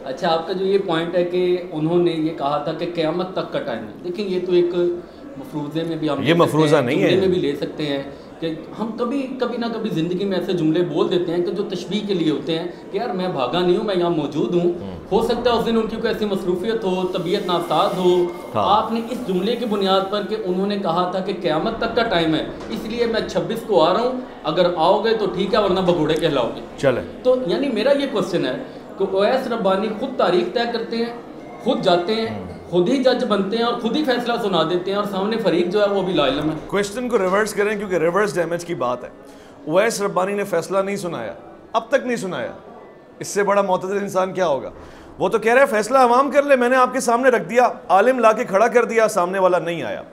अच्छा, आपका जो ये पॉइंट है कि उन्होंने ये कहा था कि क़यामत तक का टाइम है, लेकिन ये तो एक मफरूज़े में भी हम ये मफरूज़ा नहीं है, जुमले में भी ले सकते हैं कि हम कभी ना कभी ज़िंदगी में ऐसे जुमले बोल देते हैं कि जो तशबीह के लिए होते हैं कि यार मैं भागा नहीं हूँ, मैं यहाँ मौजूद हूँ। हो सकता है उस दिन उनकी कोई ऐसी मसरूफियत हो, तबीयत नासाज हो। हाँ। आपने इस जुमले की बुनियाद पर कि उन्होंने कहा था कि क़यामत तक का टाइम है, इसलिए मैं 26 को आ रहा हूँ, अगर आओगे तो ठीक है वरना भगोड़े कहलाओगे। चले तो यानी मेरा ये क्वेश्चन है कि ओवैस रब्बानी खुद तारीख तय करते हैं, खुद जाते हैं, खुद ही जज बनते हैं और खुद ही फैसला सुना देते हैं, और सामने फरीक जो है वो भी लाइलम है। क्वेश्चन को रिवर्स करें, क्योंकि रिवर्स डैमेज की बात है। ओवैस रब्बानी ने फैसला नहीं सुनाया, अब तक नहीं सुनाया। इससे बड़ा मुतज़िल इंसान क्या होगा? वो तो कह रहा है फैसला अवाम कर ले, मैंने आपके सामने रख दिया, आलिम ला के खड़ा कर दिया, सामने वाला नहीं आया।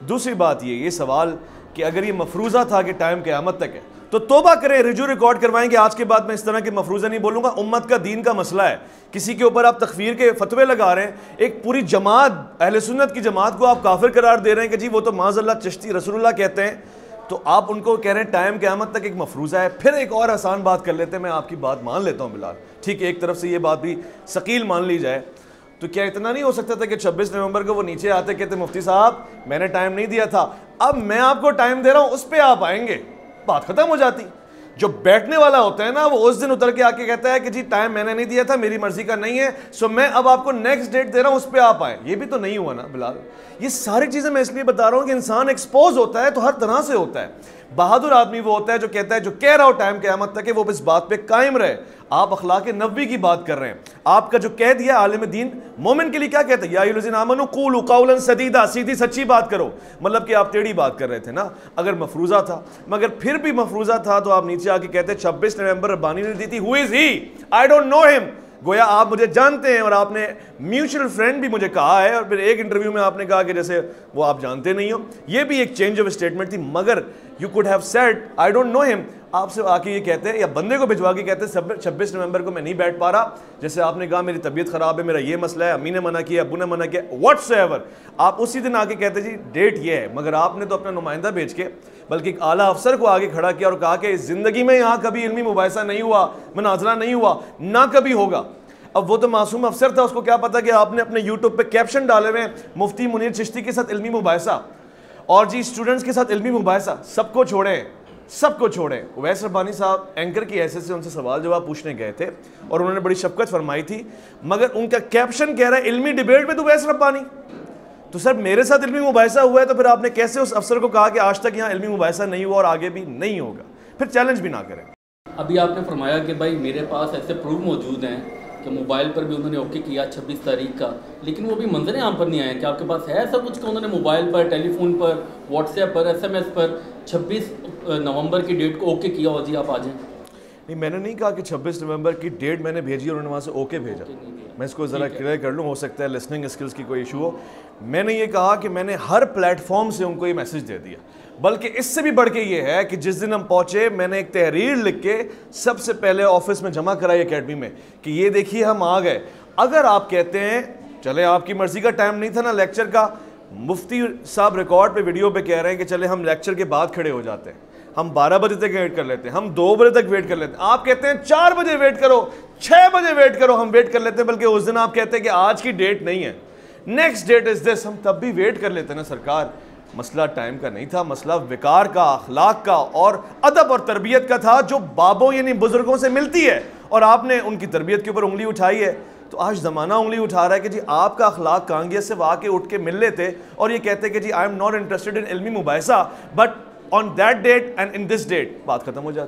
दूसरी बात ये सवाल कि अगर ये मफरूज़ा था कि टाइम क़यामत तक है, तो तौबा करें, रिजू रिकॉर्ड करवाएंगे, आज के बाद मैं इस तरह के मफरूज़ा नहीं बोलूँगा। उम्मत का दीन का मसला है, किसी के ऊपर आप तकफीर के फतवे लगा रहे हैं, एक पूरी जमात अहले सुन्नत की जमात को आप काफिर करार दे रहे हैं कि जी वो तो माज़अल्लाह चिश्ती रसूलुल्लाह कहते हैं, तो आप उनको कह रहे हैं टाइम क़यामत तक एक मफरूज़ा है। फिर एक और आसान बात कर लेते हैं, मैं आपकी बात मान लेता हूँ बिलाल, ठीक है, एक तरफ से ये बात भी सकील मान ली जाए, तो क्या इतना नहीं हो सकता था कि 26 नवंबर को वो नीचे आते कहते मुफ्ती साहब मैंने टाइम नहीं दिया था, अब मैं आपको टाइम दे रहा हूं, उस पर आप आएंगे, बात खत्म हो जाती। जो बैठने वाला होता है ना, वो उस दिन उतर के आके कहता है कि जी टाइम मैंने नहीं दिया था, मेरी मर्जी का नहीं है, सो मैं अब आपको नेक्स्ट डेट दे रहा हूं, उस पर आप आए। ये भी तो नहीं हुआ ना बिलाल। ये सारी चीजें मैं इसलिए बता रहा हूं कि इंसान एक्सपोज होता है तो हर तरह से होता है। बहादुर आदमी वो होता है जो कहता है, जो कह रहा हो टाइम क़यामत तक है, वो इस बात पे कायम रहे। आप अखलाक नबवी की बात कर रहे हैं, आपका जो कह दिया आलिम दीन मोमिन के लिए क्या कहते हैं, या अय्युहल्लज़ीना आमनू क़ूलू क़ौलन सदीदा, सीधी सच्ची बात करो, मतलब कि आप टेढ़ी बात कर रहे थे ना। अगर मफरूज़ा था, मगर फिर भी मफरूज़ा था तो आप नीचे आके कहते 26 नवंबर रब्बानी ने दी थी, who is he, I don't know him. गोया आप मुझे जानते हैं और आपने म्यूचुअल फ्रेंड भी मुझे कहा है, और फिर एक इंटरव्यू में आपने कहा कि जैसे वो आप जानते नहीं हो। ये भी एक चेंज ऑफ स्टेटमेंट थी, मगर you could have said I don't know him. आपसे आके ये कहते हैं या बंदे को भिजवा के कहते हैं 26 नवंबर को मैं नहीं बैठ पा रहा, जैसे आपने कहा मेरी तबीयत खराब है, मेरा ये मसला है, अम्मी ने मना किया, अब्बू ने मना किया, व्हाट्सएवर, आप उसी दिन आके कहते जी डेट ये है। मगर आपने तो अपना नुमाइंदा भेज के बल्कि एक आला अफसर को आगे खड़ा किया और कहा कि इस जिंदगी में यहाँ कभी इल्मी मुबाहिसा नहीं हुआ, मुनाजरा नहीं हुआ, ना कभी होगा। अब वो तो मासूम अफसर था, उसको क्या पता कि आपने अपने यूट्यूब पे कैप्शन डाले हुए मुफ्ती मुनीर चिश्ती के साथ इल्मी मुबाहिसा और जी स्टूडेंट्स के साथ इल्मी मुबाहिसा। सबको छोड़ें, सबको छोड़ें। ओवैस रब्बानी साहब एंकर की हैसियत से उनसे सवाल जवाब पूछने गए थे और उन्होंने बड़ी शफकत फरमाई थी, मगर उनका कैप्शन कह रहा है इल्मी डिबेट में तो ओवैस रब्बानी। तो सर मेरे साथ इल्मी मुबाहिसा हुआ है, तो फिर आपने कैसे उस अफसर को कहा कि आज तक यहाँ इल्मी मुबाहिसा नहीं हुआ और आगे भी नहीं होगा? फिर चैलेंज भी ना करें। अभी आपने फरमाया कि भाई मेरे पास ऐसे प्रूफ मौजूद हैं कि मोबाइल पर भी उन्होंने ओके किया 26 तारीख का, लेकिन वो भी मंजर आम पर नहीं आए। क्या आपके पास है ऐसा कुछ कि उन्होंने मोबाइल पर, टेलीफोन पर, व्हाट्सएप पर, SMS पर 26 नवंबर की डेट को ओके किया हो जी आप आ जाएं? नहीं, मैंने नहीं कहा कि 26 नवंबर की डेट मैंने भेजी और उन्होंने वहाँ से ओके भेजा। मैं इसको ज़रा क्लियर कर लूँ, हो सकता है लिसनिंग स्किल्स की कोई इशू हो। मैंने ये कहा कि मैंने हर प्लेटफॉर्म से उनको ये मैसेज दे दिया, बल्कि इससे भी बढ़ के ये है कि जिस दिन हम पहुँचे मैंने एक तहरीर लिख के सबसे पहले ऑफिस में जमा कराई एकेडमी में कि ये देखिए हम आ गए। अगर आप कहते हैं चले आपकी मर्जी का टाइम नहीं था ना लेक्चर का, मुफ्ती साहब रिकॉर्ड पे वीडियो पे कह रहे हैं कि चले हम लेक्चर के बाद खड़े हो जाते हैं, हम 12 बजे तक वेट कर लेते हैं, हम 2 बजे तक वेट कर लेते हैं। आप कहते हैं 4 बजे वेट करो, 6 बजे वेट करो, हम वेट कर लेते हैं। बल्कि उस दिन आप कहते हैं कि आज की डेट नहीं है, नेक्स्ट डेट इज दिस, हम तब भी वेट कर लेते हैं ना सरकार। मसला टाइम का नहीं था, मसला विकार का, अखलाक का और अदब और तरबियत का था, जो बाबों यानी बुजुर्गों से मिलती है, और आपने उनकी तरबियत के ऊपर उंगली उठाई है। तो आज ज़माना उंगली उठा रहा है कि जी आपका अखलाक कांगियत से वाके उठ के मिल लेते और ये कहते कि जी I am not interested in इल्मी मुबाहिसा but on that date and in this date, बात खत्म हो जाती।